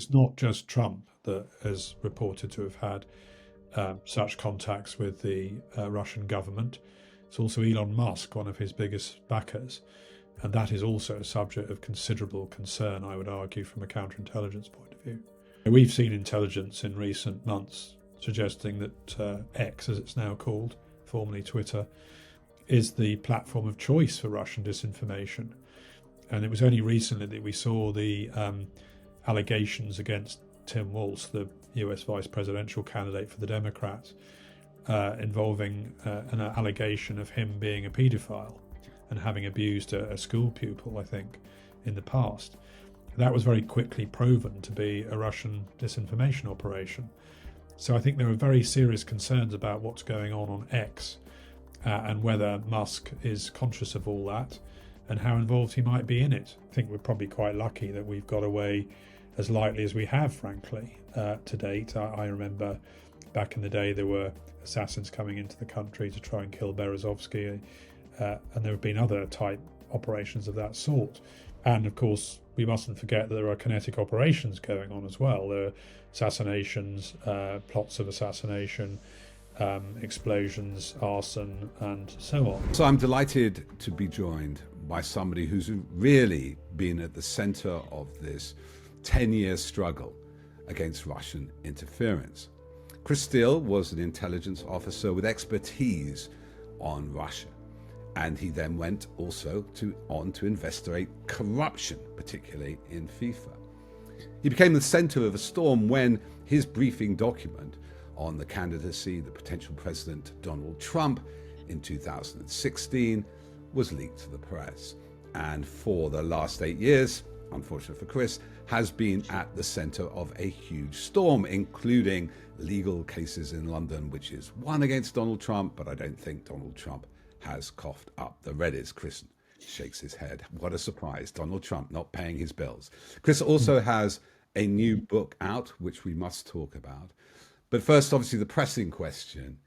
It's not just Trump that is reported to have had such contacts with the Russian government. It's also Elon Musk, one of his biggest backers. And that is also a subject of considerable concern, I would argue, from a counterintelligence point of view. We've seen intelligence in recent months suggesting that X, as it's now called, formerly Twitter, is the platform of choice for Russian disinformation. And it was only recently that we saw the allegations against Tim Walz, the US vice presidential candidate for the Democrats, involving an allegation of him being a paedophile and having abused a school pupil, I think, in the past. That was very quickly proven to be a Russian disinformation operation. So I think there are very serious concerns about what's going on X and whether Musk is conscious of all that and how involved he might be in it. I think we're probably quite lucky that we've got away as lightly as we have, frankly, to date. I remember back in the day there were assassins coming into the country to try and kill Berezovsky, and there have been other type operations of that sort. And of course, we mustn't forget that there are kinetic operations going on as well. There are assassinations, plots of assassination, explosions, arson, and so on. So I'm delighted to be joined by somebody who's really been at the center of this 10-year struggle against Russian interference. Steele was an intelligence officer with expertise on Russia, and he then went also on to investigate corruption, particularly in FIFA. He became the center of a storm when his briefing document on the candidacy of the potential president Donald Trump in 2016 was leaked to the press. And for the last 8 years, unfortunately for Chris, has been at the center of a huge storm, including legal cases in London, which is one against Donald Trump, but I don't think Donald Trump has coughed up the Reddits. Chris shakes his head. What a surprise. Donald Trump not paying his bills. Chris also has a new book out, which we must talk about. But first, obviously, the pressing question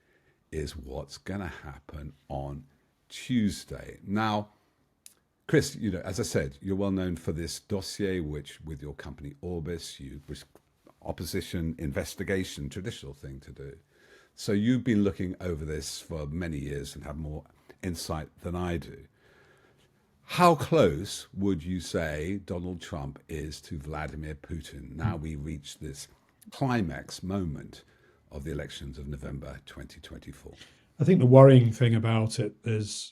is what's going to happen on Tuesday. Now, Chris, you know, as I said, you're well known for this dossier, which with your company Orbis, opposition investigation, traditional thing to do. So you've been looking over this for many years and have more insight than I do. How close would you say Donald Trump is to Vladimir Putin? Now we reach this climax moment of the elections of November 2024. I think the worrying thing about it is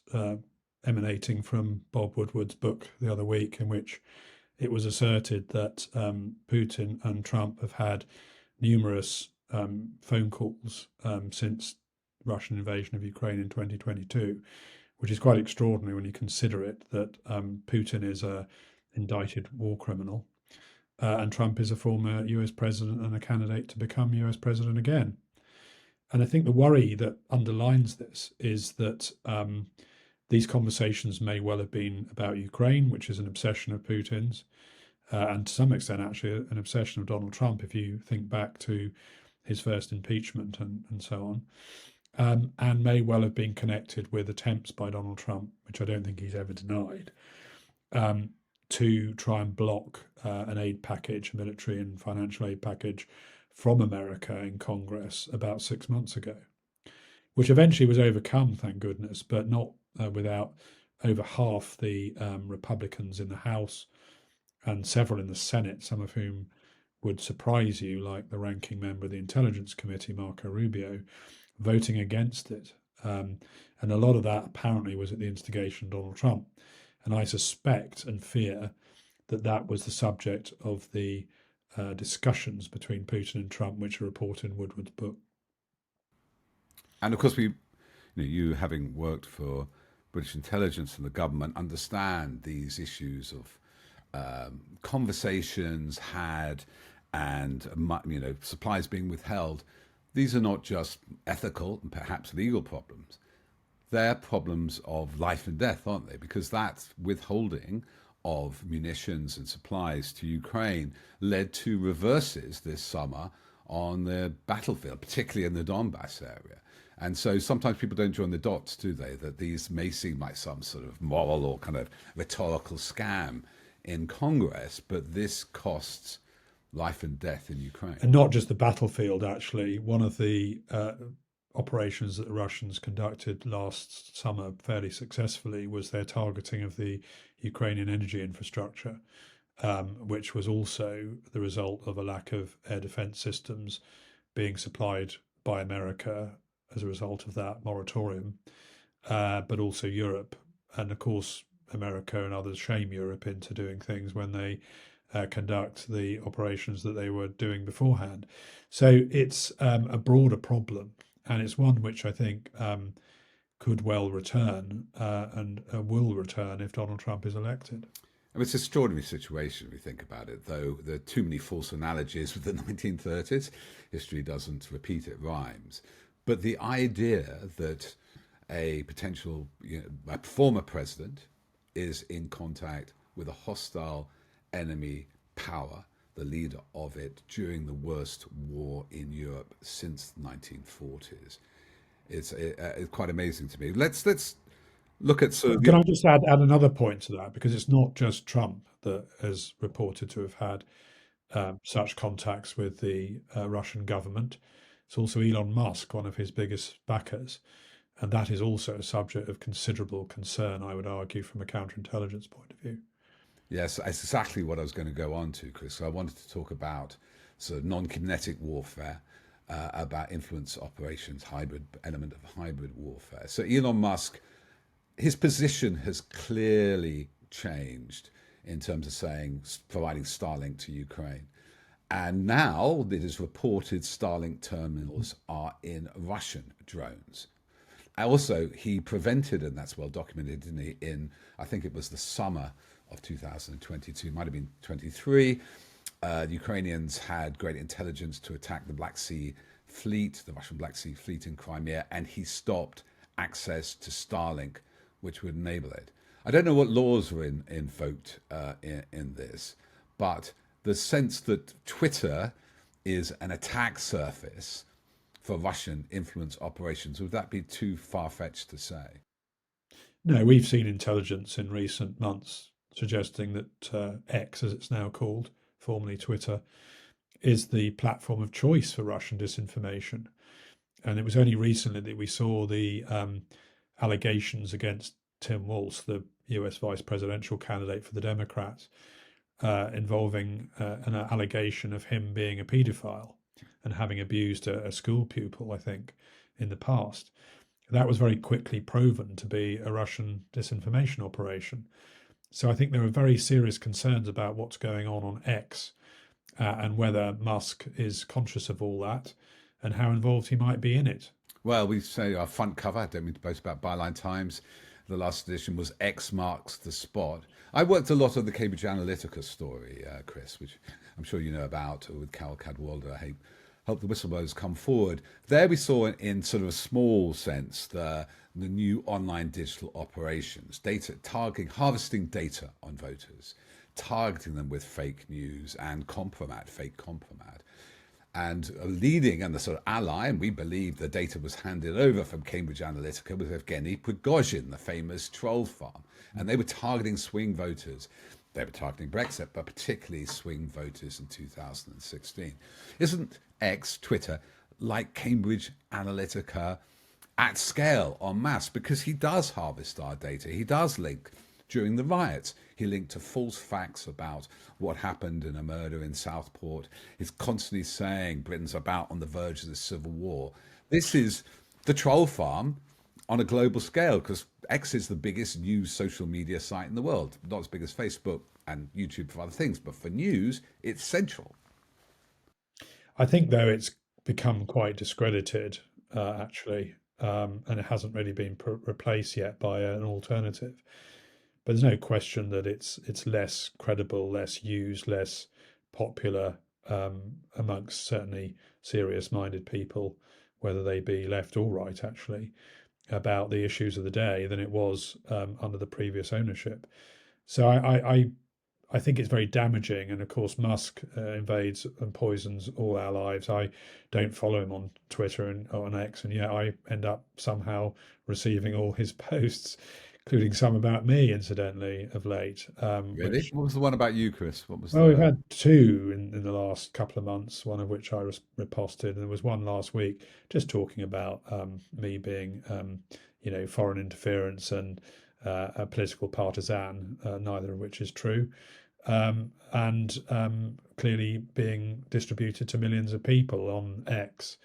emanating from Bob Woodward's book the other week, in which it was asserted that Putin and Trump have had numerous phone calls since Russian invasion of Ukraine in 2022, which is quite extraordinary when you consider it, that Putin is an indicted war criminal and Trump is a former US president and a candidate to become US president again. And I think the worry that underlines this is that these conversations may well have been about Ukraine, which is an obsession of Putin's, and to some extent actually an obsession of Donald Trump, if you think back to his first impeachment and so on, and may well have been connected with attempts by Donald Trump, which I don't think he's ever denied, to try and block an aid package, a military and financial aid package from America in Congress about 6 months ago, which eventually was overcome, thank goodness, but not without over half the Republicans in the House and several in the Senate, some of whom would surprise you, like the ranking member of the Intelligence Committee, Marco Rubio, voting against it. And a lot of that apparently was at the instigation of Donald Trump. And I suspect and fear that that was the subject of the discussions between Putin and Trump, which are reported in Woodward's book. And of course, you having worked for British intelligence and the government, understand these issues of conversations had and supplies being withheld. These are not just ethical and perhaps legal problems. They're problems of life and death, aren't they? Because that withholding of munitions and supplies to Ukraine led to reverses this summer on the battlefield, particularly in the Donbass area. And so sometimes people don't join the dots, do they? That these may seem like some sort of moral or kind of rhetorical scam in Congress, but this costs life and death in Ukraine. And not just the battlefield, actually. One of the operations that the Russians conducted last summer fairly successfully was their targeting of the Ukrainian energy infrastructure, which was also the result of a lack of air defense systems being supplied by America as a result of that moratorium, but also Europe. And of course, America and others shame Europe into doing things when they conduct the operations that they were doing beforehand. So it's a broader problem, and it's one which I think could well return and will return if Donald Trump is elected. I mean, it's an extraordinary situation if you think about it, though there are too many false analogies with the 1930s. History doesn't repeat, it rhymes. But the idea that a potential, a former president is in contact with a hostile enemy power, the leader of it, during the worst war in Europe since the 1940s. It's quite amazing to me. Let's look at sort of Can I just add another point to that? Because it's not just Trump that is reported to have had such contacts with the Russian government. It's also Elon Musk, one of his biggest backers. And that is also a subject of considerable concern, I would argue, from a counterintelligence point of view. Yes, that's exactly what I was going to go on to, Chris. So I wanted to talk about sort of non-kinetic warfare, about influence operations, hybrid element of hybrid warfare. So Elon Musk, his position has clearly changed in terms of saying providing Starlink to Ukraine. And now it is reported Starlink terminals are in Russian drones. Also, he prevented, and that's well documented, didn't he, in, I think it was the summer of 2022, might have been 23. The Ukrainians had great intelligence to attack the Black Sea fleet, the Russian Black Sea fleet in Crimea, and he stopped access to Starlink, which would enable it. I don't know what laws were invoked in this, but the sense that Twitter is an attack surface for Russian influence operations, would that be too far-fetched to say? No, we've seen intelligence in recent months suggesting that X, as it's now called, formerly Twitter, is the platform of choice for Russian disinformation. And it was only recently that we saw the allegations against Tim Walz, the US vice presidential candidate for the Democrats, involving an allegation of him being a paedophile and having abused a school pupil, I think, in the past. That was very quickly proven to be a Russian disinformation operation. So I think there are very serious concerns about what's going on X and whether Musk is conscious of all that and how involved he might be in it. Well, we say our front cover, I don't mean to boast about Byline Times. The last edition was X marks the spot. I worked a lot on the Cambridge Analytica story, Chris, which I'm sure you know about, with Carol Cadwalder. I help the whistleblowers come forward. There we saw in sort of a small sense the new online digital operations, data targeting, harvesting data on voters, targeting them with fake news and fake compromat. And a leading and the sort of ally, and we believe the data was handed over from Cambridge Analytica, was Evgeny Prigozhin, the famous troll farm. And they were targeting swing voters. They were targeting Brexit, but particularly swing voters in 2016. Isn't X, Twitter, like Cambridge Analytica at scale, en masse? Because he does harvest our data. He does link. During the riots, he linked to false facts about what happened in a murder in Southport. He's constantly saying Britain's about on the verge of the civil war. This is the troll farm on a global scale, because X is the biggest news social media site in the world. Not as big as Facebook and YouTube for other things, but for news, it's central. I think, though, it's become quite discredited, actually, and it hasn't really been replaced yet by an alternative. But there's no question that it's less credible, less used, less popular amongst certainly serious-minded people, whether they be left or right, actually, about the issues of the day than it was under the previous ownership. So I think it's very damaging. And of course, Musk invades and poisons all our lives. I don't follow him on Twitter and on X, and yet I end up somehow receiving all his posts including some about me, incidentally, of late. Really? Which, What was the one about you, Chris? What was well, we've the? had two in the last couple of months, one of which I reposted, and there was one last week just talking about me being, foreign interference and a political partisan, neither of which is true, and clearly being distributed to millions of people on X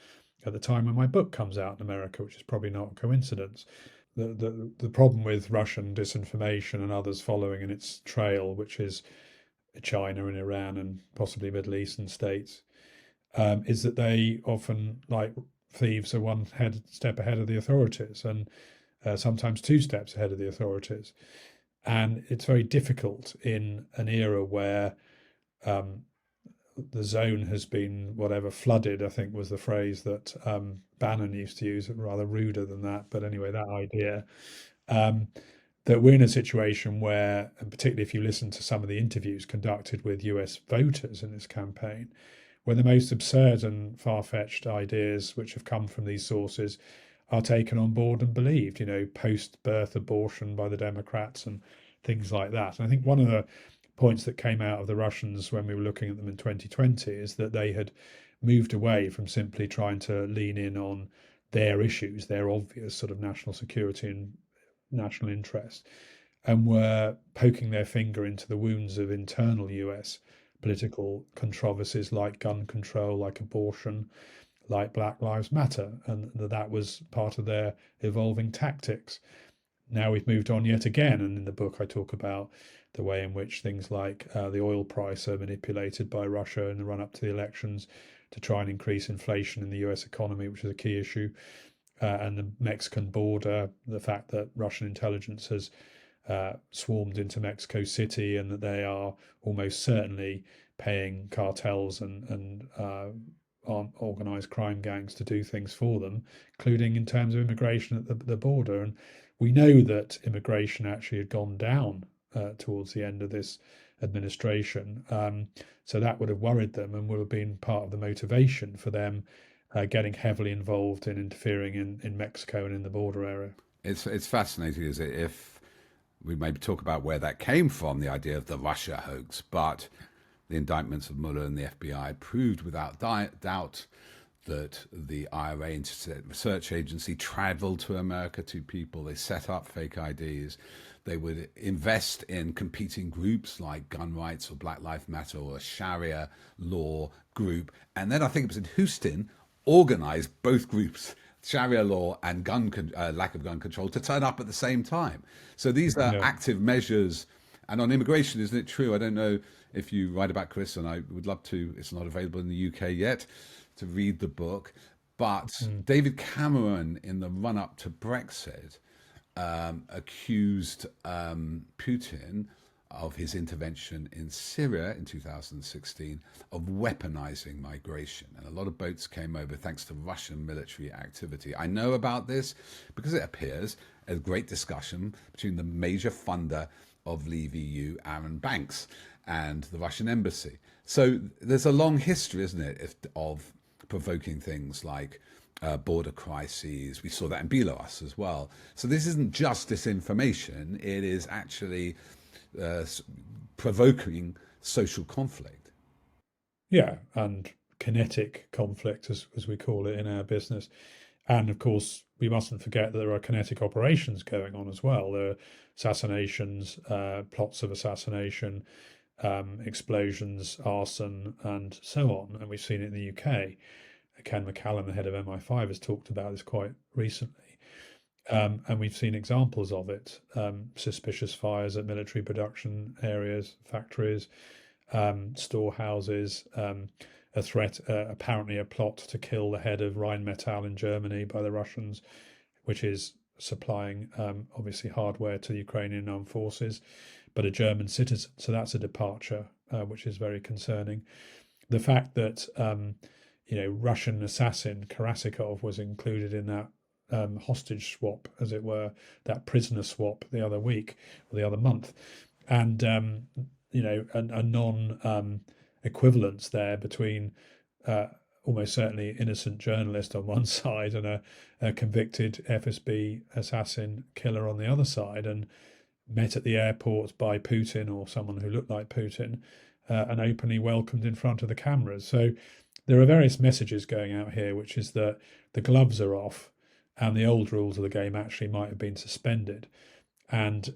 at the time when my book comes out in America, which is probably not a coincidence. The problem with Russian disinformation and others following in its trail, which is China and Iran and possibly Middle Eastern states, is that they often, like thieves, are step ahead of the authorities, and sometimes two steps ahead of the authorities. And it's very difficult in an era where um, the zone has been whatever flooded, I think was the phrase that Bannon used to use, rather ruder than that. But anyway, that idea um, that we're in a situation where, and particularly if you listen to some of the interviews conducted with US voters in this campaign, where the most absurd and far-fetched ideas which have come from these sources are taken on board and believed, post-birth abortion by the Democrats and things like that. And I think one of the points that came out of the Russians when we were looking at them in 2020 is that they had moved away from simply trying to lean in on their issues, their obvious sort of national security and national interest, and were poking their finger into the wounds of internal US political controversies like gun control, like abortion, like Black Lives Matter, and that was part of their evolving tactics. Now we've moved on yet again, and in the book I talk about the way in which things like the oil price are manipulated by Russia in the run up to the elections to try and increase inflation in the US economy, which is a key issue, and the Mexican border, the fact that Russian intelligence has swarmed into Mexico City and that they are almost certainly paying cartels and organized crime gangs to do things for them, including in terms of immigration at the border. And we know that immigration actually had gone down towards the end of this administration. So that would have worried them and would have been part of the motivation for them getting heavily involved in interfering in Mexico and in the border area. It's fascinating, is it? If we maybe talk about where that came from, the idea of the Russia hoax, but the indictments of Mueller and the FBI proved without doubt that the IRA Internet Research Agency traveled to America to people. They set up fake IDs. They would invest in competing groups like gun rights or Black Lives Matter or a Sharia law group. And then I think it was in Houston, organized both groups, Sharia law and lack of gun control, to turn up at the same time. So these are Yeah. active measures. And on immigration, isn't it true? I don't know if you write about, Chris, and I would love to. It's not available in the UK yet to read the book. But David Cameron, in the run up to Brexit, accused Putin of his intervention in Syria in 2016 of weaponizing migration. And a lot of boats came over thanks to Russian military activity. I know about this because it appears a great discussion between the major funder of Leave EU, Aaron Banks, and the Russian embassy. So there's a long history, isn't it, of provoking things like border crises. We saw that in Belarus as well. So this isn't just disinformation, it is actually provoking social conflict. Yeah, and kinetic conflict, as we call it in our business. And of course, we mustn't forget that there are kinetic operations going on as well. There are assassinations, plots of assassination, explosions, arson, and so on. And we've seen it in the UK. Ken McCallum, the head of MI5, has talked about this quite recently. And we've seen examples of it, suspicious fires at military production areas, factories, storehouses, a threat, apparently a plot to kill the head of Rheinmetall in Germany by the Russians, which is supplying obviously hardware to the Ukrainian armed forces, but a German citizen. So that's a departure, which is very concerning. The fact that Russian assassin Karasikov was included in that hostage swap, as it were, that prisoner swap the other week or the other month, and a non equivalence there between almost certainly innocent journalist on one side and a convicted FSB assassin killer on the other side, and met at the airport by Putin or someone who looked like Putin, and openly welcomed in front of the cameras. So there are various messages going out here, which is that the gloves are off and the old rules of the game actually might have been suspended. And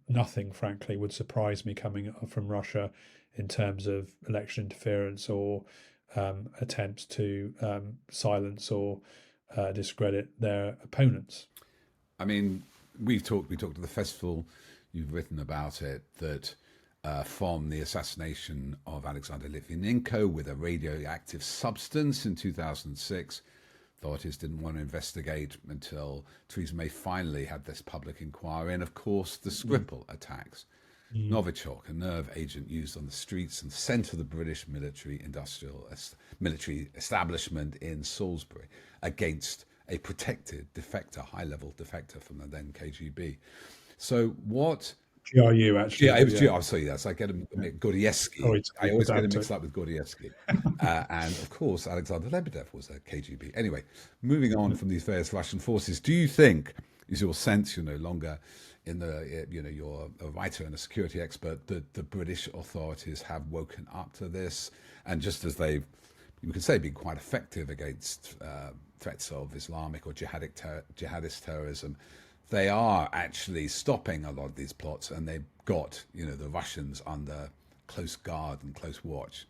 nothing, frankly, would surprise me coming from Russia in terms of election interference or attempts to silence or discredit their opponents. I mean, we talked to the festival, you've written about it, that from the assassination of Alexander Litvinenko with a radioactive substance in 2006, authorities didn't want to investigate until Theresa May finally had this public inquiry. And of course, the Skripal attacks. Novichok, a nerve agent used on the streets and centre of the British military establishment in Salisbury against a protected defector, high-level defector from the then KGB. So what... GRU, actually. Yeah, it was GRU. I'm sorry, yes. I get him Gordievsky. I always get him mixed up with Gordievsky. And of course, Alexander Lebedev was a KGB. Anyway, moving on from these various Russian forces, do you think, is your sense, you're no longer in the, you're a writer and a security expert, that the British authorities have woken up to this? And just as they've, you could say, been quite effective against threats of Islamic or jihadist terrorism, they are actually stopping a lot of these plots, and they've got, the Russians under close guard and close watch.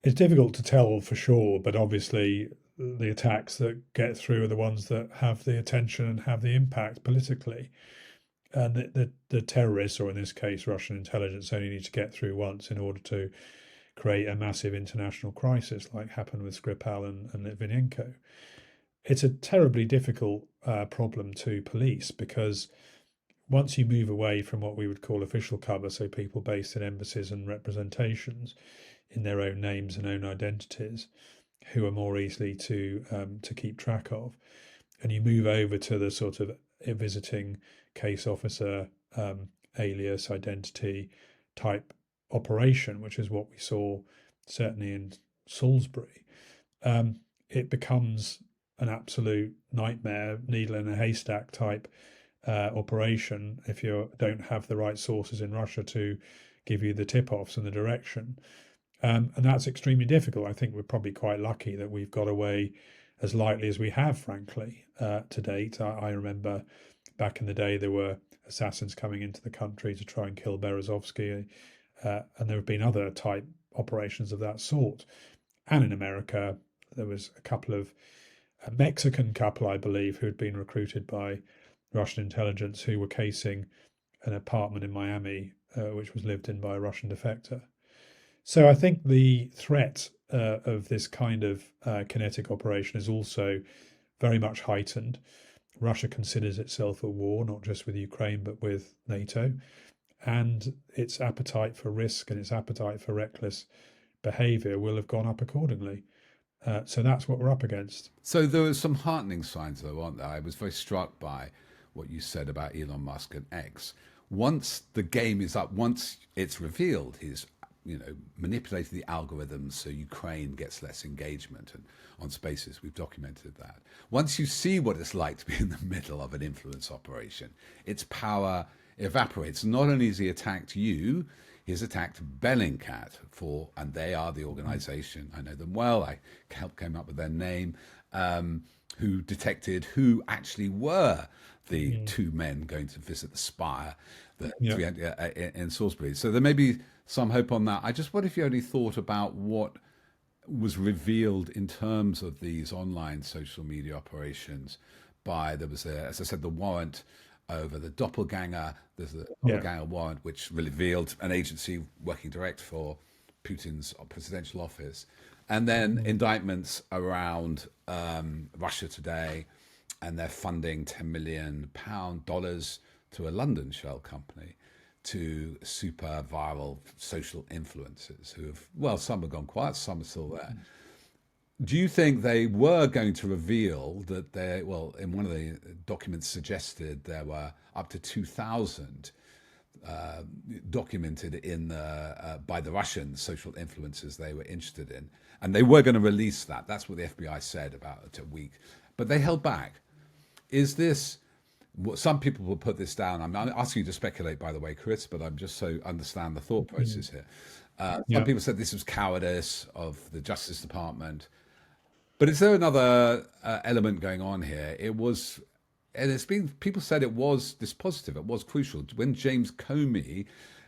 It's difficult to tell for sure, but obviously the attacks that get through are the ones that have the attention and have the impact politically. And the terrorists, or in this case, Russian intelligence, only need to get through once in order to create a massive international crisis like happened with Skripal and Litvinenko. It's a terribly difficult problem to police, because once you move away from what we would call official cover, so people based in embassies and representations in their own names and own identities, who are more easily to keep track of, and you move over to the sort of visiting case officer alias identity type operation, which is what we saw certainly in Salisbury, it becomes an absolute nightmare, needle in a haystack type operation if you don't have the right sources in Russia to give you the tip-offs and the direction. And that's extremely difficult. I think we're probably quite lucky that we've got away as lightly as we have, frankly, to date. I remember back in the day there were assassins coming into the country to try and kill Berezovsky, and there have been other type operations of that sort. And in America, there was a Mexican couple, I believe, who had been recruited by Russian intelligence, who were casing an apartment in Miami, which was lived in by a Russian defector. So I think the threat of this kind of kinetic operation is also very much heightened. Russia considers itself at war, not just with Ukraine, but with NATO. And its appetite for risk and its appetite for reckless behaviour will have gone up accordingly. So that's what we're up against. So there are some heartening signs, though, aren't there? I was very struck by what you said about Elon Musk and X. Once the game is up, once it's revealed he's manipulated the algorithms so Ukraine gets less engagement, and on Spaces we've documented that. Once you see what it's like to be in the middle of an influence operation, its power evaporates. Not only has he attacked you, he's attacked Bellingcat and they are the organization, I know them well, I came up with their name, who detected who actually were the two men going to visit the spire in Salisbury. So there may be some hope on that. I just wonder if you only thought about what was revealed in terms of these online social media operations there was, as I said, the warrant over the doppelganger. There's the doppelganger warrant, which revealed an agency working direct for Putin's presidential office. And then indictments around Russia Today, and they're funding $10 million to a London shell company to super viral social influencers who have, some have gone quiet, some are still there. Do you think they were going to reveal that in one of the documents suggested there were up to 2,000 uh, documented in by the Russian social influencers they were interested in, and they were going to release that. That's what the FBI said about a week, but they held back. Is this? Some people will put this down. I'm asking you to speculate, by the way, Chris, but I'm just so understand the thought process here. Some Yeah. people said this was cowardice of the Justice Department, but is there another element going on here? It was, and it's been, people said it was dispositive, it was crucial. When James Comey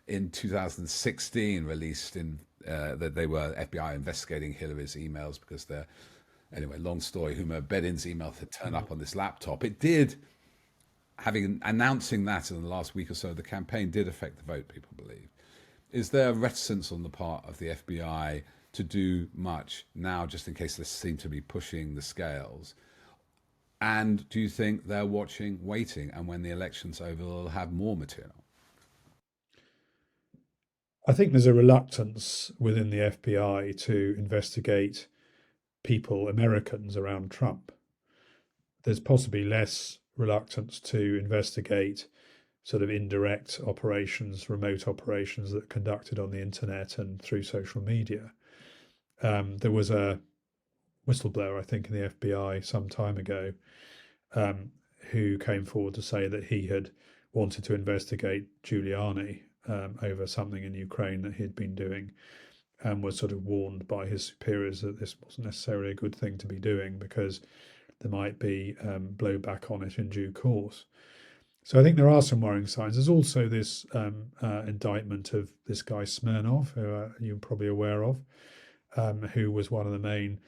in 2016 released that they were FBI investigating Hillary's emails because they're, anyway, long story, Huma Bedin's emails had turned up on this laptop. It did, having announcing that in the last week or so of the campaign, did affect the vote, people believe. Is there reticence on the part of the FBI to do much now, just in case they seem to be pushing the scales? And do you think they're watching, waiting, and when the election's over, they'll have more material? I think there's a reluctance within the FBI to investigate people, Americans, around Trump. There's possibly less reluctance to investigate sort of indirect operations, remote operations that are conducted on the internet and through social media. There was a whistleblower, I think, in the FBI some time ago, who came forward to say that he had wanted to investigate Giuliani over something in Ukraine that he'd been doing, and was sort of warned by his superiors that this wasn't necessarily a good thing to be doing because there might be blowback on it in due course. So I think there are some worrying signs. There's also this indictment of this guy Smirnov, who you're probably aware of, who was one of the main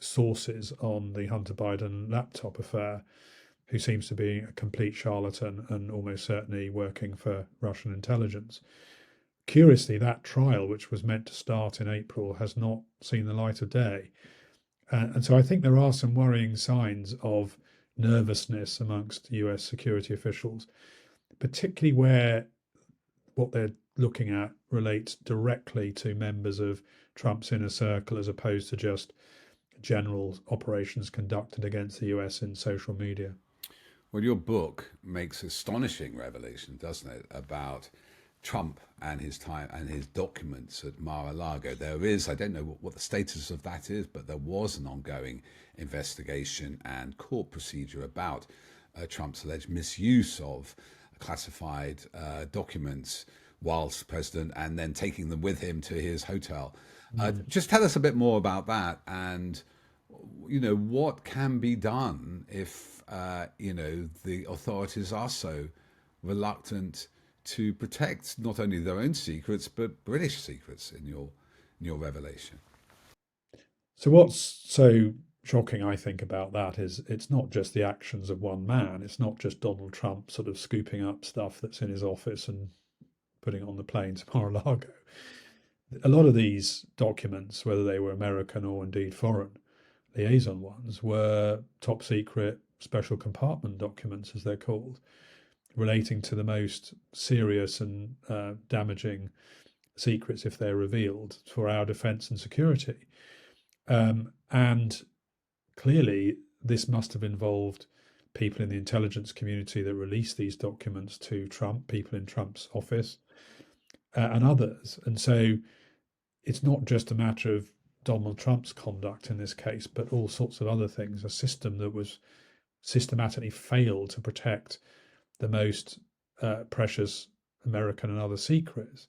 sources on the Hunter Biden laptop affair, who seems to be a complete charlatan and almost certainly working for Russian intelligence. Curiously, that trial, which was meant to start in April, has not seen the light of day. And so I think there are some worrying signs of nervousness amongst US security officials, particularly where what they're looking at relates directly to members of Trump's inner circle as opposed to just general operations conducted against the US in social media. Well, your book makes astonishing revelation, doesn't it, about Trump and his time and his documents at Mar-a-Lago. There is, I don't know what the status of that is, but there was an ongoing investigation and court procedure about Trump's alleged misuse of classified documents whilst president, and then taking them with him to his hotel. Just tell us a bit more about that, and what can be done if the authorities are so reluctant to protect not only their own secrets but British secrets in your revelation. So what's so shocking, I think, about that is it's not just the actions of one man. It's not just Donald Trump sort of scooping up stuff that's in his office and putting it on the plane to Mar-a-Lago. A lot of these documents, whether they were American or indeed foreign liaison ones, were top secret special compartment documents, as they're called, relating to the most serious and damaging secrets if they're revealed for our defence and security. And clearly, this must have involved people in the intelligence community that released these documents to Trump, people in Trump's office, and others. And so it's not just a matter of Donald Trump's conduct in this case, but all sorts of other things, a system that was systematically failed to protect the most precious American and other secrets,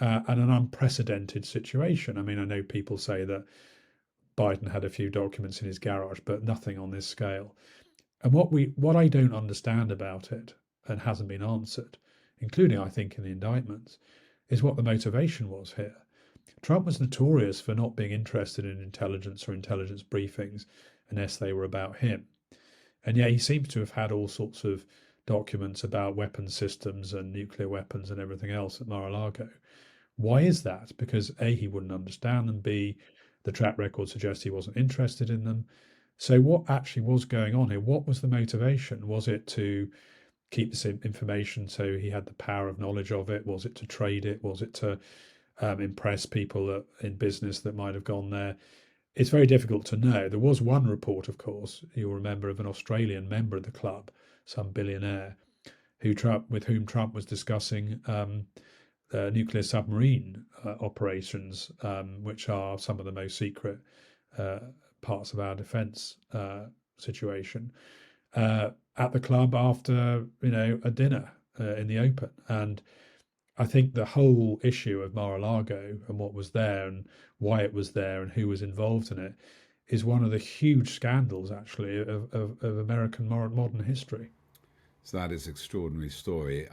and an unprecedented situation. I mean, I know people say that Biden had a few documents in his garage, but nothing on this scale. And what I don't understand about it, and hasn't been answered, including I think in the indictments, is what the motivation was here. Trump was notorious for not being interested in intelligence or intelligence briefings unless they were about him. And yet he seems to have had all sorts of documents about weapons systems and nuclear weapons and everything else at Mar-a-Lago. Why is that? Because A, he wouldn't understand them. B, the track record suggests he wasn't interested in them. So what actually was going on here? What was the motivation? Was it to keep this information so he had the power of knowledge of it? Was it to trade it? Was it to impress people in business that might have gone there? It's very difficult to know. There was one report, of course, you'll remember, of an Australian member of the club, some billionaire, with whom Trump was discussing nuclear submarine operations, which are some of the most secret uh, parts of our defence situation, at the club after a dinner in the open. And I think the whole issue of Mar-a-Lago and what was there and why it was there and who was involved in it is one of the huge scandals, actually, of American modern history. So that is an extraordinary story.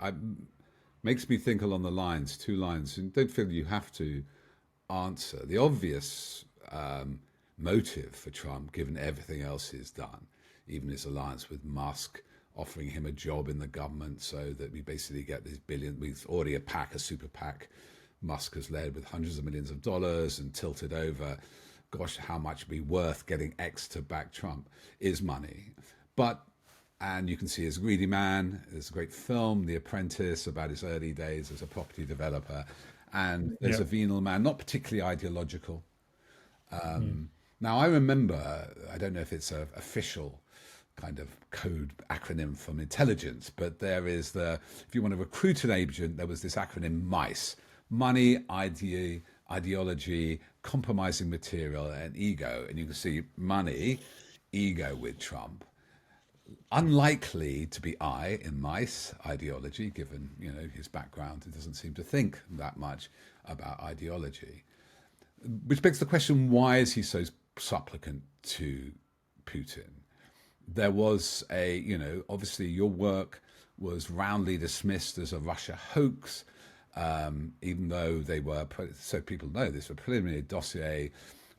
Makes me think along the lines, two lines, and don't feel you have to answer. The obvious motive for Trump, given everything else he's done, even his alliance with Musk, offering him a job in the government so that we basically get this billion. We've already a super PAC Musk has led with hundreds of millions of dollars and tilted over. Gosh, how much would be worth getting X to back Trump is money. But, and you can see his greedy man. There's a great film, The Apprentice, about his early days as a property developer. And there's Yeah. a venal man, not particularly ideological. Mm. Now, I remember, I don't know if it's an official kind of code acronym from intelligence, but there is if you want to recruit an agent, there was this acronym MICE: money, ideology, compromising material, and ego. And you can see money, ego with Trump. Unlikely to be I in MICE ideology, given his background. He doesn't seem to think that much about ideology. Which begs the question, why is he so supplicant to Putin? There was obviously your work was roundly dismissed as a Russia hoax, even though they were, so people know this, a preliminary dossier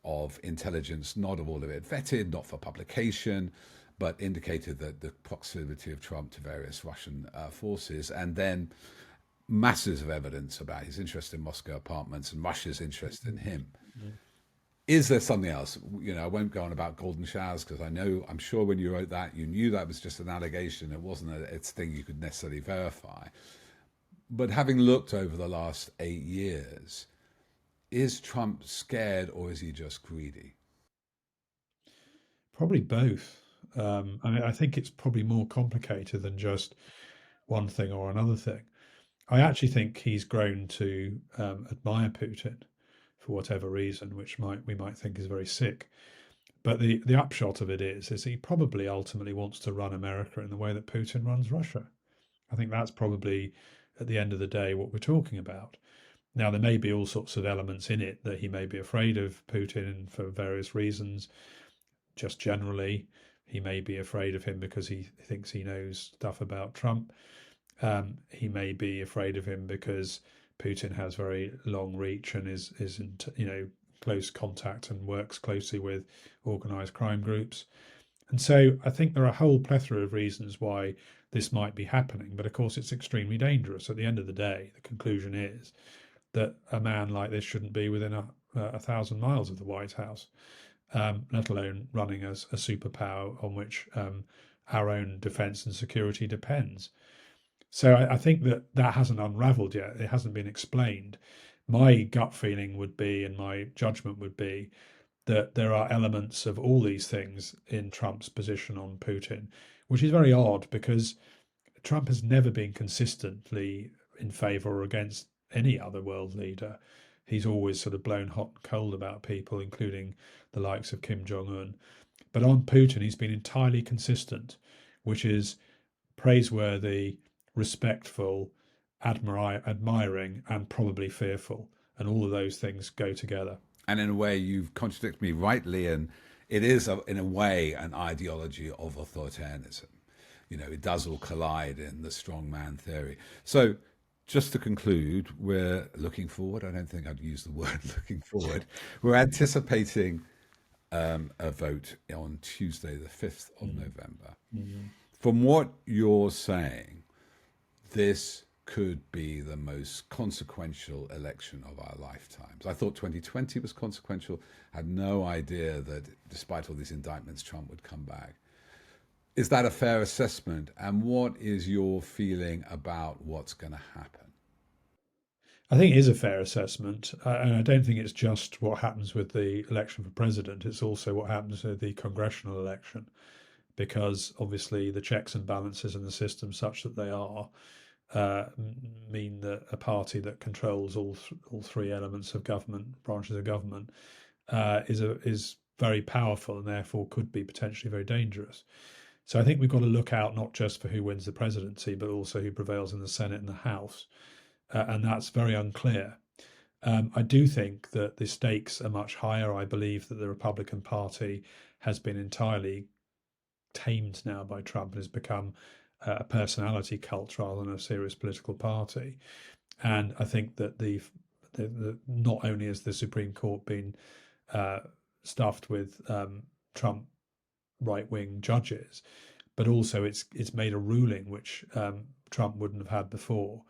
of intelligence, not of all of it vetted, not for publication, but indicated that the proximity of Trump to various Russian forces, and then masses of evidence about his interest in Moscow apartments and Russia's interest in him. Mm. Is there something else? I won't go on about golden showers because I'm sure when you wrote that, you knew that was just an allegation. It wasn't a thing you could necessarily verify. But having looked over the last 8 years, is Trump scared or is he just greedy? Probably both. I mean, I think it's probably more complicated than just one thing or another thing. I actually think he's grown to admire Putin for whatever reason, which we might think is very sick. But the upshot of it is he probably ultimately wants to run America in the way that Putin runs Russia. I think that's probably at the end of the day what we're talking about. Now, there may be all sorts of elements in it that he may be afraid of Putin for various reasons. Just generally, he may be afraid of him because he thinks he knows stuff about Trump. He may be afraid of him because Putin has very long reach and is in close contact and works closely with organized crime groups. And so I think there are a whole plethora of reasons why this might be happening. But of course, it's extremely dangerous. At the end of the day, the conclusion is that a man like this shouldn't be within 1,000 miles of the White House, let alone running as a superpower on which our own defense and security depends. So I think that hasn't unraveled yet. It hasn't been explained. My gut feeling would be, and my judgment would be, that there are elements of all these things in Trump's position on Putin, which is very odd because Trump has never been consistently in favor or against any other world leader. He's always sort of blown hot and cold about people, including the likes of Kim Jong un. But on Putin, he's been entirely consistent, which is praiseworthy, respectful, admiring, and probably fearful. And all of those things go together. And in a way, you've contradicted me rightly, and it is, in a way, an ideology of authoritarianism. It does all collide in the strongman theory. So, just to conclude, we're looking forward. I don't think I'd use the word looking forward. We're anticipating a vote on Tuesday, the 5th of November. Mm-hmm. From what you're saying, this could be the most consequential election of our lifetimes. I thought 2020 was consequential, had no idea that despite all these indictments, Trump would come back. Is that a fair assessment? And what is your feeling about what's going to happen? I think it is a fair assessment. And I don't think it's just what happens with the election for president, it's also what happens with the congressional election. because obviously the checks and balances in the system, such that they are, uh, mean that a party that controls all three elements of government, branches of government, is very powerful and therefore could be potentially very dangerous. So I think we've got to look out not just for who wins the presidency, but also who prevails in the Senate and the House, and that's very unclear. I do think that the stakes are much higher. I believe that the Republican Party has been entirely tamed now by Trump and has become a personality cult rather than a serious political party. And I think that not only has the Supreme Court been uh, stuffed with Trump right-wing judges, but also it's made a ruling which Trump wouldn't have had before,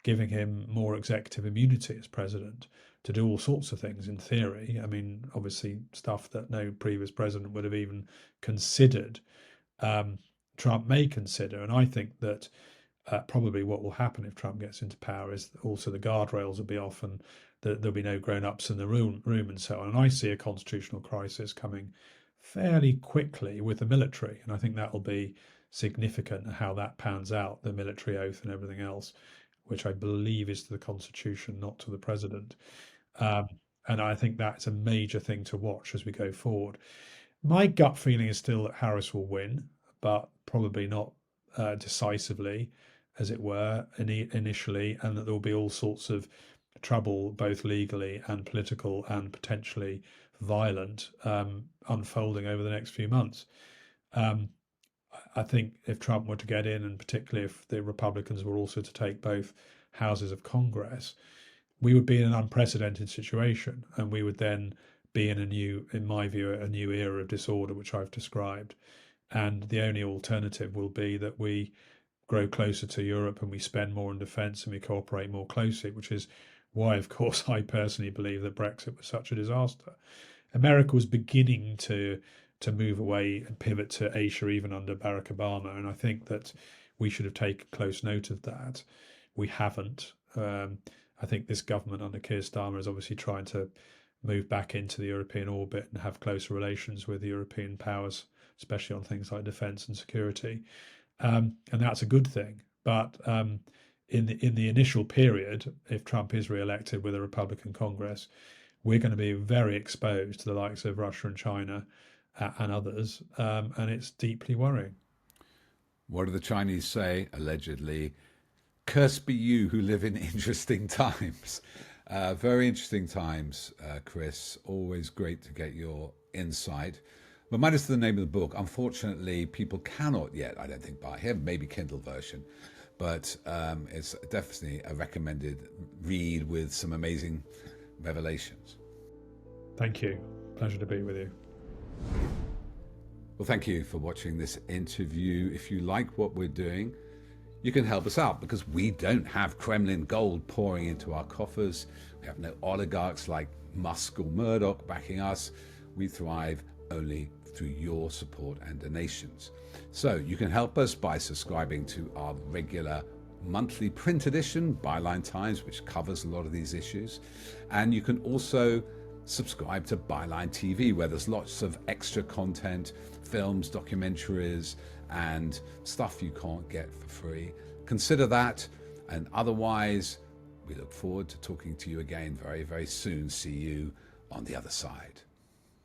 giving him more executive immunity as president to do all sorts of things in theory. I mean, obviously stuff that no previous president would have even considered. Trump may consider, and I think that probably what will happen if Trump gets into power is also the guardrails will be off and there'll be no grown-ups in the room and so on. And I see a constitutional crisis coming fairly quickly with the military, and I think that will be significant how that pans out, the military oath and everything else, which I believe is to the Constitution, not to the president. Um, and I think that's a major thing to watch as we go forward. My gut feeling is still that Harris will win, but probably not decisively, as it were, initially, and that there will be all sorts of trouble, both legally and political and potentially violent, unfolding over the next few months. Um, I think if Trump were to get in, and particularly if the Republicans were also to take both houses of Congress, we would be in an unprecedented situation, and we would then be in a new, in my view, a new era of disorder, which I've described. And the only alternative will be that we grow closer to Europe and we spend more on defence and we cooperate more closely, which is why, of course, I personally believe that Brexit was such a disaster. America was beginning to move away and pivot to Asia even under Barack Obama, and I think that we should have taken close note of that. We haven't. I think this government under Keir Starmer is obviously trying to move back into the European orbit and have closer relations with the European powers, especially on things like defence and security, and that's a good thing. But in the initial period, if Trump is re-elected with a Republican Congress, we're going to be very exposed to the likes of Russia and China and others, and it's deeply worrying. What do the Chinese say? Allegedly, "Cursed be you who live in interesting times." Very interesting times, Chris. Always great to get your insight. Remind us the name of the book. Unfortunately, people cannot yet, I don't think, buy him. Maybe Kindle version, but it's definitely a recommended read with some amazing revelations. Thank you. Pleasure to be with you. Well, thank you for watching this interview. If you like what we're doing, you can help us out because we don't have Kremlin gold pouring into our coffers. We have no oligarchs like Musk or Murdoch backing us. We thrive only through your support and donations. So you can help us by subscribing to our regular monthly print edition, Byline Times, which covers a lot of these issues. And you can also subscribe to Byline TV, where there's lots of extra content, films, documentaries, and stuff you can't get for free. Consider that, and otherwise, we look forward to talking to you again very, very soon. See you on the other side.